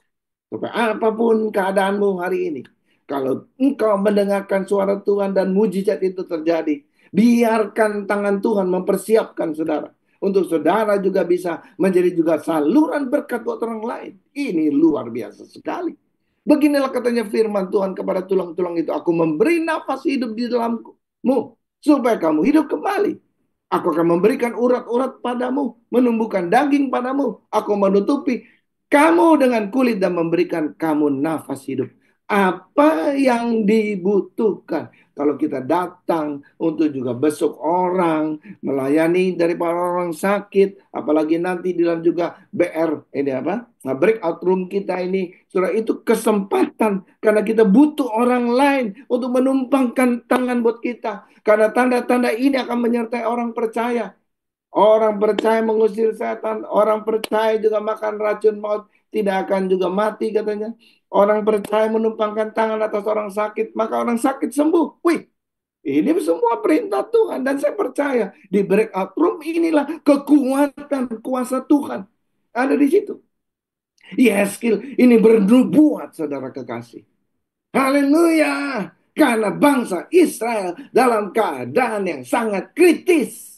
supaya apapun keadaanmu hari ini, kalau engkau mendengarkan suara Tuhan dan mujizat itu terjadi, biarkan tangan Tuhan mempersiapkan saudara. Untuk saudara juga bisa menjadi juga saluran berkat buat orang lain. Ini luar biasa sekali. Beginilah katanya firman Tuhan kepada tulang-tulang itu. Aku memberi nafas hidup di dalammu. Supaya kamu hidup kembali. Aku akan memberikan urat-urat padamu. Menumbuhkan daging padamu. Aku menutupi kamu dengan kulit dan memberikan kamu nafas hidup. Apa yang dibutuhkan kalau kita datang untuk juga besok orang, melayani dari para orang sakit, apalagi nanti di dalam juga BR ini apa? Nah, breakout room kita ini, saudara, itu kesempatan karena kita butuh orang lain untuk menumpangkan tangan buat kita. Karena tanda-tanda ini akan menyertai orang percaya. Orang percaya mengusir setan, orang percaya juga makan racun maut, tidak akan juga mati katanya. Orang percaya menumpangkan tangan atas orang sakit, maka orang sakit sembuh. Wih, ini semua perintah Tuhan dan saya percaya di breakout room inilah kekuatan kuasa Tuhan ada di situ. Yeskil ini bernubuat saudara kekasih. Haleluya. Karena bangsa Israel dalam keadaan yang sangat kritis.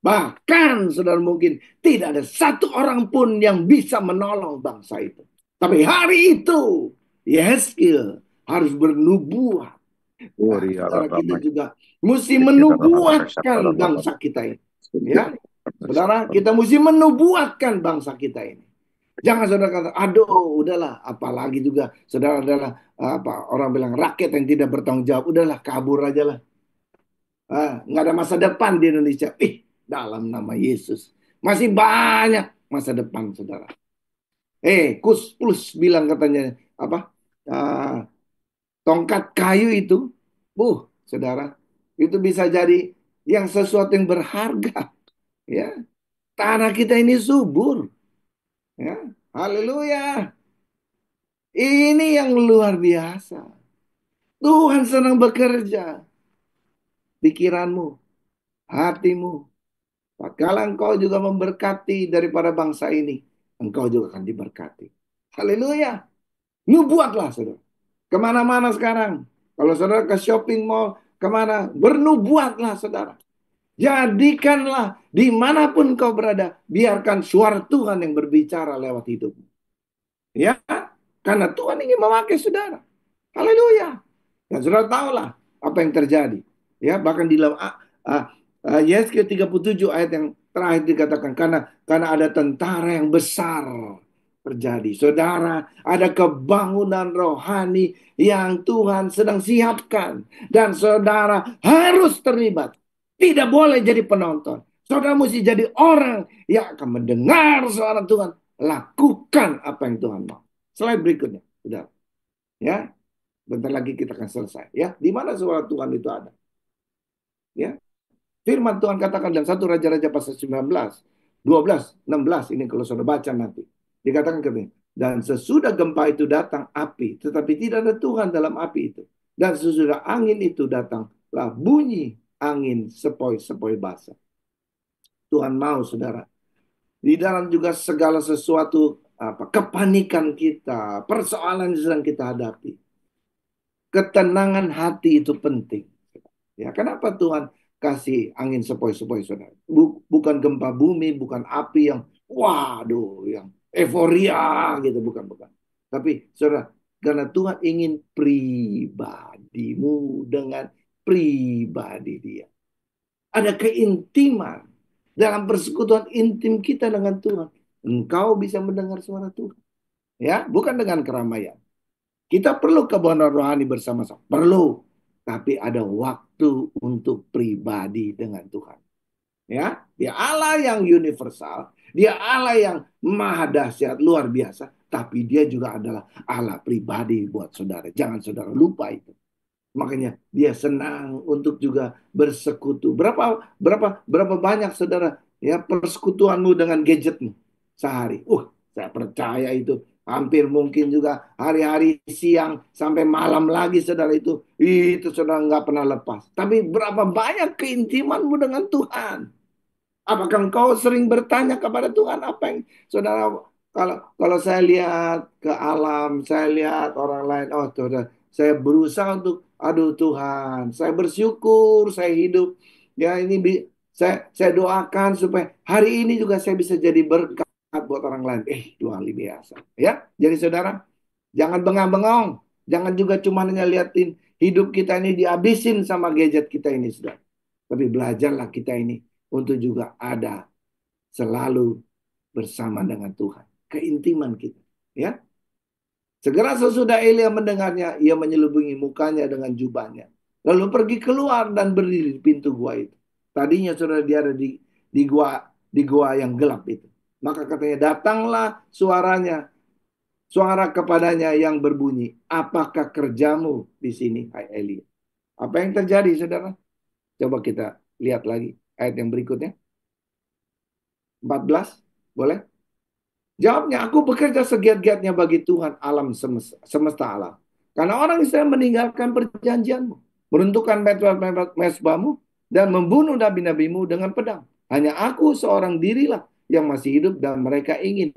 Bahkan saudara mungkin tidak ada satu orang pun yang bisa menolong bangsa itu. Tapi hari itu Yeskil harus bernubuat. Nah, saudara kita juga mesti menubuatkan bangsa kita ini. Ya, saudara kita mesti menubuatkan bangsa kita ini. Jangan saudara kata, aduh, udahlah, apalagi juga saudara adalah apa orang bilang rakyat yang tidak bertanggung jawab, udahlah kabur aja lah. Nggak ada masa depan di Indonesia. Dalam nama Yesus masih banyak masa depan, saudara. Kus Plus bilang katanya apa? Ah, Tongkat kayu itu, saudara, itu bisa jadi yang sesuatu yang berharga. Ya, tanah kita ini subur. Ya, haleluya. Ini yang luar biasa. Tuhan senang bekerja. Pikiranmu, hatimu. Kala engkau juga memberkati daripada bangsa ini, engkau juga akan diberkati. Haleluya. Nubuatlah, saudara. Kemana-mana sekarang. Kalau saudara ke shopping mall, kemana? Bernubuatlah, saudara. Jadikanlah dimanapun kau berada, biarkan suara Tuhan yang berbicara lewat hidupmu. Ya, karena Tuhan ingin memakai saudara. Haleluya. Dan saudara tahulah apa yang terjadi. Ya, bahkan di dalam Yesaya 37 ayat yang terakhir dikatakan karena ada tentara yang besar terjadi. Saudara, ada kebangunan rohani yang Tuhan sedang siapkan dan saudara harus terlibat. Tidak boleh jadi penonton. Saudara mesti jadi orang yang akan mendengar suara Tuhan, lakukan apa yang Tuhan mau. Slide berikutnya, saudara. Ya, bentar lagi kita akan selesai. Ya, di mana suara Tuhan itu ada? Ya, firman Tuhan katakan dalam 1 Raja-Raja pasal 19, 12, 16. Ini kalau saudara baca nanti. Dikatakan katanya, dan sesudah gempa itu datang api, tetapi tidak ada Tuhan dalam api itu. Dan sesudah angin itu datanglah bunyi angin sepoi-sepoi basah. Tuhan mau, saudara, Di dalam juga segala sesuatu kepanikan kita, persoalan yang sedang kita hadapi. Ketenangan hati itu penting. Ya, kenapa Tuhan kasih angin sepoi-sepoi, saudara? Bukan gempa bumi, bukan api yang, waduh, yang euforia gitu, bukan. Tapi, saudara, karena Tuhan ingin pribadimu dengan pribadi dia. Ada keintiman dalam persekutuan intim kita dengan Tuhan. Engkau bisa mendengar suara Tuhan. Ya, bukan dengan keramaian. Kita perlu kebenaran rohani bersama-sama. Perlu. Tapi ada waktu untuk pribadi dengan Tuhan. Ya, dia Allah yang universal, dia Allah yang maha dahsyat, luar biasa, tapi dia juga adalah Allah pribadi buat saudara. Jangan saudara lupa itu. Makanya dia senang untuk juga bersekutu. Berapa banyak saudara ya persekutuanmu dengan gadgetmu sehari? Saya percaya itu hampir mungkin juga hari-hari siang sampai malam lagi saudara itu saudara nggak pernah lepas. Tapi berapa banyak keintimanmu dengan Tuhan? Apakah engkau sering bertanya kepada Tuhan apa yang saudara, kalau saya lihat ke alam, saya lihat orang lain, oh saudara, saya berusaha untuk, aduh Tuhan, saya bersyukur, saya hidup, ya ini saya doakan supaya hari ini juga saya bisa jadi berkat buat orang lain. Luar biasa, ya. Jadi saudara, jangan bengang-bengong, jangan juga cuma hanya liatin hidup kita ini dihabisin sama gadget kita ini, saudara. Tapi belajarlah kita ini untuk juga ada selalu bersama dengan Tuhan. Keintiman kita. Ya. Segera sesudah Elia mendengarnya, ia menyelubungi mukanya dengan jubahnya. Lalu pergi keluar dan berdiri di pintu gua itu. Tadinya sudah dia ada di gua yang gelap itu. Maka katanya, datanglah suara kepadanya yang berbunyi, apakah kerjamu di sini, hai Elia? Apa yang terjadi, saudara? Coba kita lihat lagi ayat yang berikutnya. 14, boleh? Jawabnya, aku bekerja segiat-giatnya bagi Tuhan alam semesta alam. Karena orang Israel meninggalkan perjanjianmu, meruntuhkan mesbahmu, dan membunuh nabi-nabimu dengan pedang. Hanya aku seorang dirilah yang masih hidup dan mereka ingin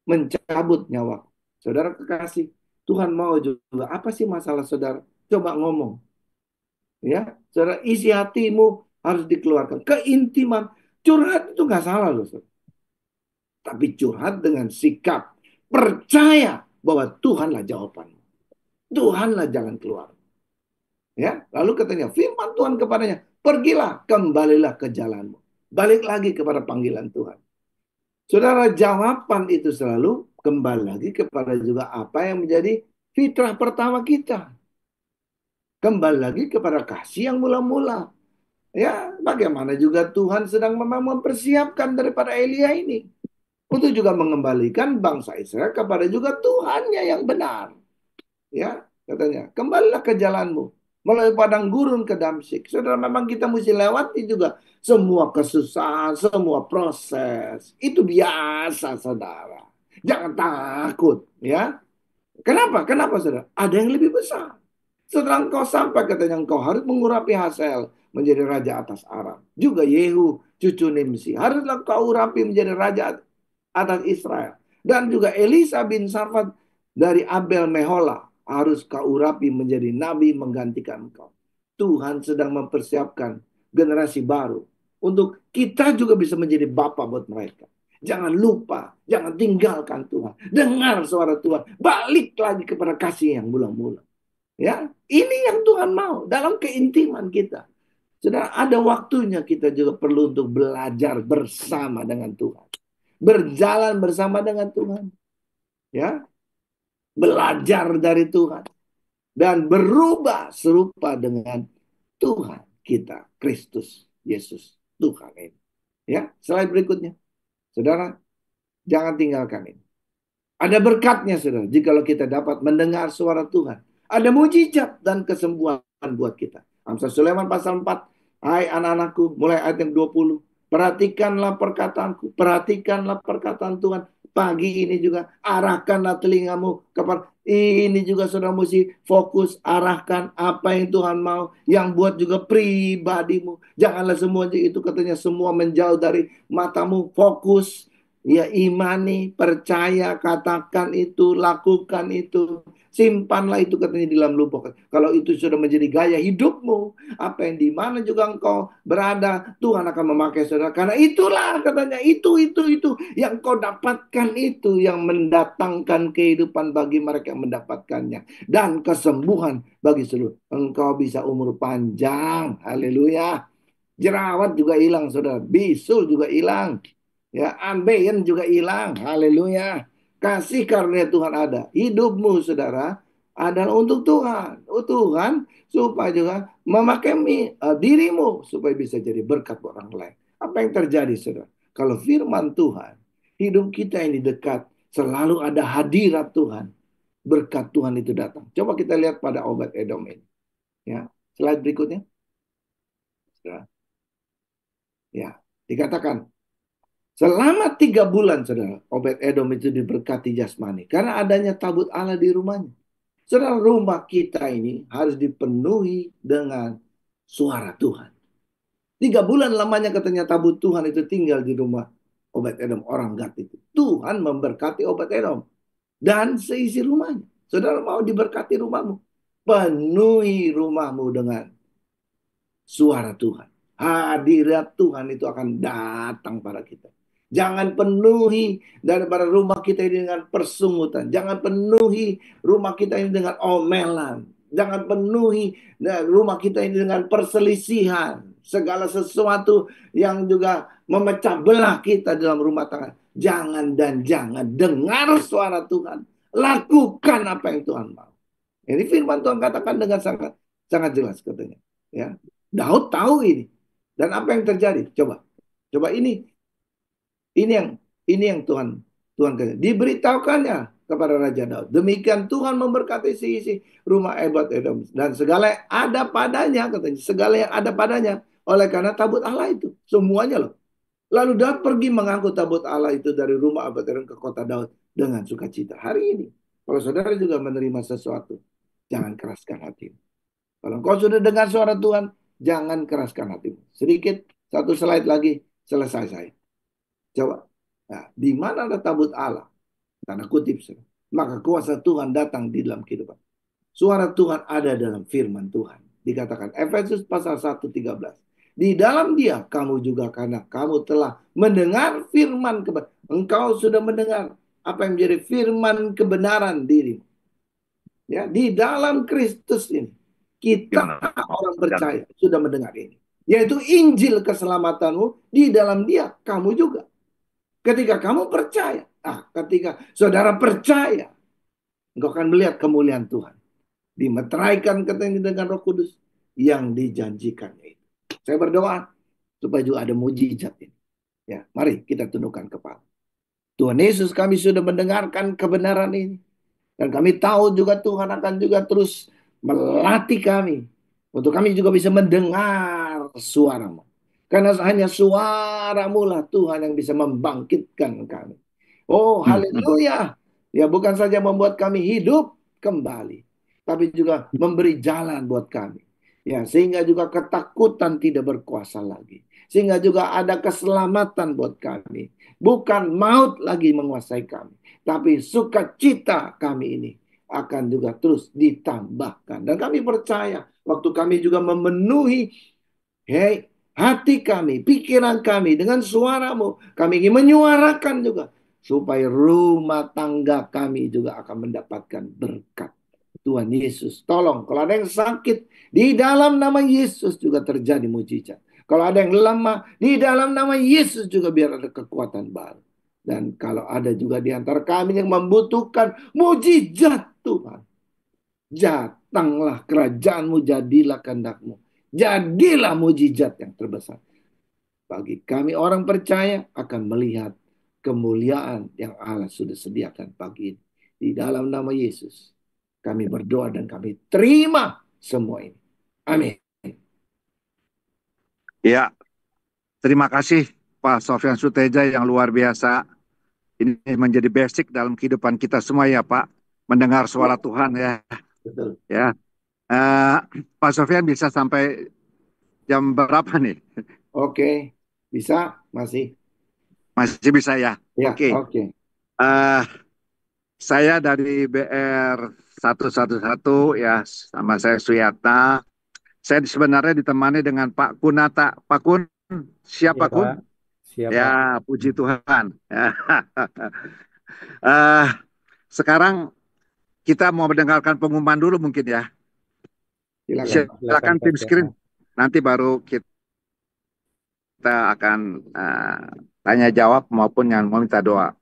mencabut nyawa. Saudara kekasih, Tuhan mau juga. Apa sih masalah saudara? Coba ngomong. Ya, saudara, isi hatimu harus dikeluarkan. Keintiman, curhat itu nggak salah loh, saudara. Tapi curhat dengan sikap percaya bahwa Tuhanlah jawabanmu. Tuhanlah jalan keluar. Ya, lalu katanya firman Tuhan kepadanya, pergilah, kembalilah ke jalanmu. Balik lagi kepada panggilan Tuhan. Saudara, jawaban itu selalu kembali lagi kepada juga apa yang menjadi fitrah pertama kita. Kembali lagi kepada kasih yang mula-mula. Ya, bagaimana juga Tuhan sedang memang mempersiapkan daripada Elia ini untuk juga mengembalikan bangsa Israel kepada juga Tuhannya yang benar. Ya, katanya, kembalilah ke jalanmu melalui padang gurun ke Damsyik. Saudara, memang kita mesti lewati juga semua kesusahan, semua proses. Itu biasa, saudara. Jangan takut, ya. Kenapa? Kenapa, saudara? Ada yang lebih besar. Setelah engkau sampai, katanya, engkau harus mengurapi Hazael menjadi raja atas Aram. Juga Yehu, cucu Nimsi, haruslah kau urapi menjadi raja atas Israel. Dan juga Elisa bin Safat dari Abel Mehola harus kau urapi menjadi nabi menggantikan engkau. Tuhan sedang mempersiapkan generasi baru untuk kita juga bisa menjadi bapak buat mereka. Jangan lupa, jangan tinggalkan Tuhan. Dengar suara Tuhan, balik lagi kepada kasih yang mula-mula. Ya, ini yang Tuhan mau dalam keintiman kita. Sudah ada waktunya kita juga perlu untuk belajar bersama dengan Tuhan. Berjalan bersama dengan Tuhan. Ya, belajar dari Tuhan dan berubah serupa dengan Tuhan kita, Kristus Yesus, Tuhan ini. Ya, slide berikutnya. Saudara, jangan tinggalkan ini. Ada berkatnya, saudara, jikalau kita dapat mendengar suara Tuhan. Ada mujizat dan kesembuhan buat kita. Amsal Sulaiman pasal 4. Hai anak-anakku, mulai ayat yang 20. Perhatikanlah perkataanku, perhatikanlah perkataan Tuhan. Pagi ini juga arahkanlah telingamu kepada ini juga saudara mesti fokus arahkan apa yang Tuhan mau, yang buat juga pribadimu. Janganlah semua itu katanya semua menjauh dari matamu, fokus Ya imani, percaya, katakan itu, lakukan itu. Simpanlah itu katanya di dalam lubuk. Kalau itu sudah menjadi gaya hidupmu, apa yang di mana juga engkau berada, Tuhan akan memakai saudara. Karena itulah katanya, itu yang kau dapatkan itu yang mendatangkan kehidupan bagi mereka yang mendapatkannya dan kesembuhan bagi seluruh. Engkau bisa umur panjang. Haleluya. Jerawat juga hilang, saudara. Bisul juga hilang. Ya, ambeien juga hilang. Haleluya. Kasih karunia Tuhan ada. Hidupmu, saudara, adalah untuk Tuhan. Untuk Tuhan supaya juga memakai dirimu supaya bisa jadi berkat buat orang lain. Apa yang terjadi, saudara? Kalau firman Tuhan, hidup kita ini dekat, selalu ada hadirat Tuhan. Berkat Tuhan itu datang. Coba kita lihat pada obat Edom ini. Ya, slide berikutnya. Saudara. Ya, dikatakan selama 3 bulan, saudara, Obed-Edom itu diberkati jasmani. Karena adanya tabut Allah di rumahnya. Saudara, rumah kita ini harus dipenuhi dengan suara Tuhan. 3 bulan lamanya katanya tabut Tuhan itu tinggal di rumah Obed-Edom, orang Gat itu. Tuhan memberkati Obed-Edom dan seisi rumahnya. Saudara mau diberkati rumahmu? Penuhi rumahmu dengan suara Tuhan. Hadirat Tuhan itu akan datang pada kita. Jangan penuhi daripada rumah kita ini dengan persungutan. Jangan penuhi rumah kita ini dengan omelan. Jangan penuhi rumah kita ini dengan perselisihan. Segala sesuatu yang juga memecah belah kita dalam rumah tangga. Jangan dan jangan dengar suara Tuhan. Lakukan apa yang Tuhan mau. Ini firman Tuhan katakan dengan sangat sangat jelas katanya. Ya, Daud tahu ini. Dan apa yang terjadi? Coba, coba ini yang Tuhan kata. Diberitahukannya kepada Raja Daud. Demikian Tuhan memberkati seisi rumah Ebed Edom dan segala yang ada padanya katanya. Segala yang ada padanya oleh karena tabut Allah itu. Semuanya loh. Lalu Daud pergi mengangkut tabut Allah itu dari rumah Ebed Edom ke kota Daud dengan sukacita. Hari ini, kalau saudara juga menerima sesuatu, jangan keraskan hatimu. Kalau kau sudah dengar suara Tuhan, jangan keraskan hatimu. Sedikit, satu slide lagi, selesai saya. Coba. Nah, di mana ada tabut Allah? Tanda kutip. Maka kuasa Tuhan datang di dalam kehidupan. Suara Tuhan ada dalam firman Tuhan. Dikatakan Efesus pasal 1:13. Di dalam dia kamu juga karena kamu telah mendengar firman kebenaran. Engkau sudah mendengar apa yang menjadi firman kebenaran dirimu. Ya, di dalam Kristus ini kita orang percaya sudah mendengar ini, yaitu Injil keselamatanmu di dalam dia kamu juga. Ketika kamu percaya, ketika saudara percaya, engkau akan melihat kemuliaan Tuhan. Dimeteraikan katanya dengan Roh Kudus yang dijanjikannya itu. Saya berdoa supaya juga ada mujizat ini. Ya, mari kita tundukkan kepala. Tuhan Yesus, kami sudah mendengarkan kebenaran ini. Dan kami tahu juga Tuhan akan juga terus melatih kami. Untuk kami juga bisa mendengar suaramu. Karena hanya suaramu lah Tuhan yang bisa membangkitkan kami. Oh haleluya. Ya bukan saja membuat kami hidup kembali. Tapi juga memberi jalan buat kami. Ya, sehingga juga ketakutan tidak berkuasa lagi. Sehingga juga ada keselamatan buat kami. Bukan maut lagi menguasai kami. Tapi sukacita kami ini akan juga terus ditambahkan. Dan kami percaya waktu kami juga memenuhi hati kami, pikiran kami dengan suaramu. Kami ingin menyuarakan juga. Supaya rumah tangga kami juga akan mendapatkan berkat. Tuhan Yesus, tolong. Kalau ada yang sakit, di dalam nama Yesus juga terjadi mujizat. Kalau ada yang lemah, di dalam nama Yesus juga biar ada kekuatan baru. Dan kalau ada juga di antara kami yang membutuhkan mujizat Tuhan. Datanglah kerajaanmu, jadilah kehendakmu. Jadilah mujizat yang terbesar. Bagi kami orang percaya akan melihat kemuliaan yang Allah sudah sediakan pagi ini. Di dalam nama Yesus. Kami berdoa dan kami terima semua ini. Amin. Ya, terima kasih Pak Sofyan Suteja yang luar biasa. Ini menjadi basic dalam kehidupan kita semua ya Pak. Mendengar suara Tuhan ya. Betul. Ya, Pak Sofyan bisa sampai jam berapa nih? Oke, bisa masih. Masih bisa ya? Ya, Oke. oke. Eh, saya dari BR 111 ya, sama saya Suyatna. Saya sebenarnya ditemani dengan Pak Kunata. Pak Kun, Iya siapa Pak, Kun? siapa? Ya, puji Tuhan. Eh, sekarang kita mau mendengarkan pengumuman dulu mungkin ya. Silakan. Silakan Silakan Pak tim screen. Suyatna. Nanti baru kita akan tanya jawab maupun yang meminta doa.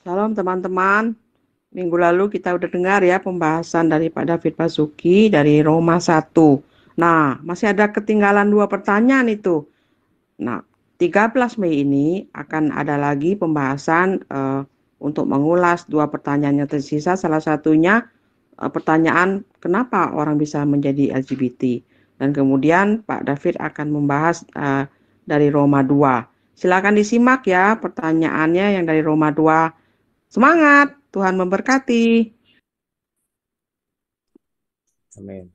Salam teman-teman. Minggu lalu kita udah dengar ya pembahasan dari Pak David Basuki dari Roma 1. Nah, masih ada ketinggalan 2 pertanyaan itu. Nah, 13 Mei ini akan ada lagi pembahasan untuk mengulas 2 pertanyaan yang tersisa. Salah satunya pertanyaan kenapa orang bisa menjadi LGBT. Dan kemudian Pak David akan membahas dari Roma 2. Silakan disimak ya pertanyaannya yang dari Roma 2. Semangat, Tuhan memberkati. Amin.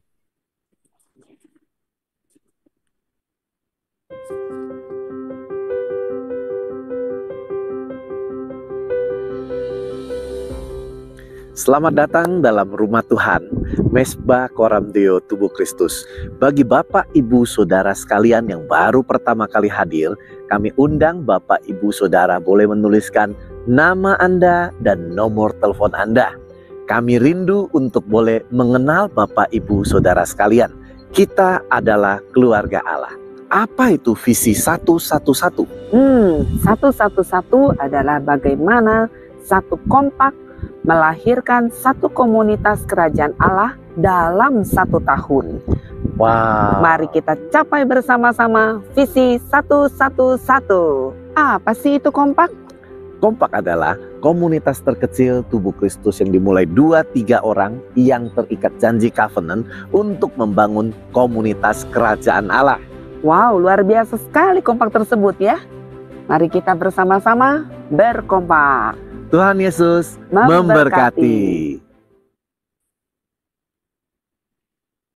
Selamat datang dalam rumah Tuhan, Mesbah Koram Deo Tubuh Kristus. Bagi Bapak, Ibu, Saudara sekalian yang baru pertama kali hadir, kami undang Bapak, Ibu, Saudara boleh menuliskan nama Anda dan nomor telepon Anda. Kami rindu untuk boleh mengenal Bapak, Ibu, Saudara sekalian. Kita adalah keluarga Allah. Apa itu visi 111? 111 adalah bagaimana satu kompak melahirkan satu komunitas kerajaan Allah dalam 1 tahun. Wow. Mari kita capai bersama-sama visi 111. Apa sih itu kompak? Kompak adalah komunitas terkecil tubuh Kristus yang dimulai 2-3 orang yang terikat janji covenant untuk membangun komunitas kerajaan Allah. Wow, luar biasa sekali kompak tersebut ya. Mari kita bersama-sama berkompak. Tuhan Yesus Memberkati. memberkati.